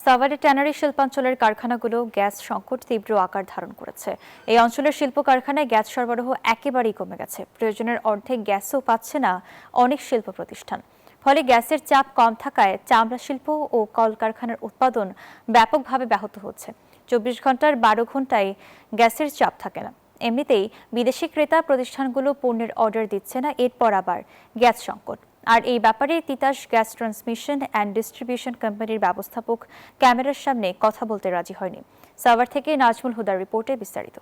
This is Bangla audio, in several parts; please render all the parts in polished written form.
সাভারে ট্যানারি শিল্পাঞ্চলের কারখানাগুলো গ্যাস সংকট তীব্র আকার ধারণ করেছে। এই অঞ্চলের শিল্প কারখানায় গ্যাস সরবরাহ একেবারেই কমে গেছে। প্রয়োজনের অর্ধেক গ্যাসও পাচ্ছে না অনেক শিল্প প্রতিষ্ঠান। ফলে গ্যাসের চাপ কম থাকায় চামড়া শিল্প ও কলকারখানার উৎপাদন ব্যাপকভাবে ব্যাহত হচ্ছে। 24 ঘন্টার 12 ঘন্টায় গ্যাসের চাপ থাকে না। এমনিতেই বিদেশি ক্রেতা প্রতিষ্ঠানগুলো পণ্যের অর্ডার দিচ্ছে না, এরপর আবার গ্যাস সংকট। আর এই ব্যাপারে Titas gas transmission and distribution কোম্পানির ব্যবস্থাপক ক্যামেরার সামনে কথা বলতে রাজি হয়নি। সাভার থেকে নাজমুল হুদার রিপোর্টে বিস্তারিত।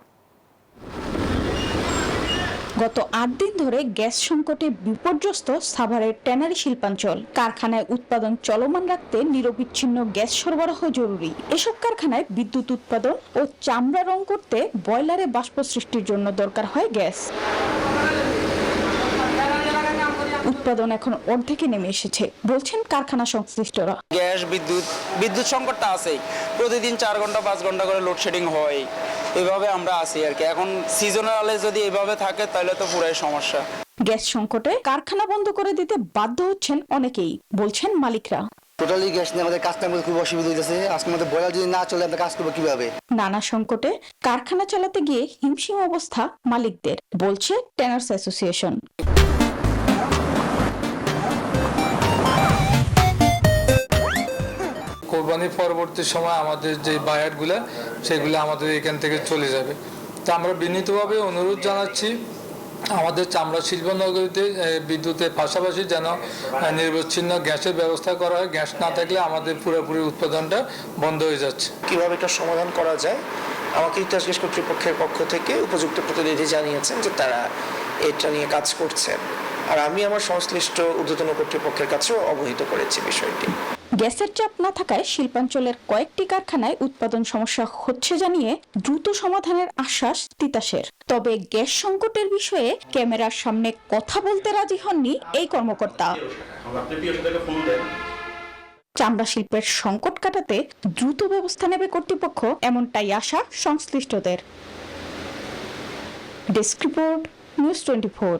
গত 8 দিন ধরে গ্যাস সংকটে বিপর্যস্ত সাভারের ট্যানারি শিল্পাঞ্চল। কারখানায় উৎপাদন চলমান রাখতে নিরবিচ্ছিন্ন গ্যাস সরবরাহ জরুরি। এসব কারখানায় বিদ্যুৎ উৎপাদন ও চামড়া রং করতে বয়লারে বাষ্প সৃষ্টির জন্য দরকার হয় গ্যাস। উৎপাদন এখন অর্ধেকে নেমে এসেছে বলছেন কারখানা সংশ্লিষ্টরা। গ্যাস বিদ্যুৎ সংকটটা আছেই, প্রতিদিন 4 ঘন্টা 5 ঘন্টা করে লোডশেডিং হয়। এভাবে আমরা আছি আর কি। এখন সিজনালে যদি এভাবে থাকে তাহলে তো পুরাই সমস্যা। গ্যাস সংকটে কারখানা বন্ধ করে দিতে বাধ্য হচ্ছেন অনেকেই, বলছেন মালিকরা। টোটালি গ্যাস নিয়ে আমাদের কাজটা খুব অসুবিধা হইতেছে। আজকে আমাদের বয়লার যদি না চলে আমরা কাজ করবো কিভাবে? নানা সংকটে কারখানা চালাতে গিয়ে হিমশিম অবস্থা মালিকদের, বলছে ট্যানার্স অ্যাসোসিয়েশন। কোরবানির পরবর্তী সময় আমাদের যে বায়ারগুলো সেগুলো আমাদের এখান থেকে চলে যাবে। তা আমরা বিনীতভাবে অনুরোধ জানাচ্ছি আমাদের চামড়া শিল্পনগরীতে বিদ্যুতের পাশাপাশি যেন নিরবচ্ছিন্ন গ্যাসের ব্যবস্থা করা হয়। গ্যাস না থাকলে আমাদের পুরোপুরি উৎপাদনটা বন্ধ হয়ে যাচ্ছে। কিভাবে এটা সমাধান করা যায় আমাকে তিতাস গ্যাস কর্তৃপক্ষের পক্ষ থেকে উপযুক্ত প্রতিনিধি জানিয়েছেন যে তারা এটা নিয়ে কাজ করছেন, আর আমি আমার সংশ্লিষ্ট ঊর্ধ্বতন কর্তৃপক্ষের কাছেও অবহিত করেছি বিষয়টি। গ্যাসের চাপ না থাকায় শিল্পাঞ্চলের কয়েকটি কারখানায় উৎপাদন সমস্যা হচ্ছে জানিয়ে দ্রুত সমাধানের আশ্বাস তিতাসের। তবে গ্যাস সংকটের বিষয়ে ক্যামেরার সামনে কথা বলতে রাজি হননি এই কর্মকর্তা। চামড়া শিল্পের সংকট কাটাতে দ্রুত ব্যবস্থা নেবে কর্তৃপক্ষ, এমনটাই আশা সংশ্লিষ্টদের। Desk report, news 24।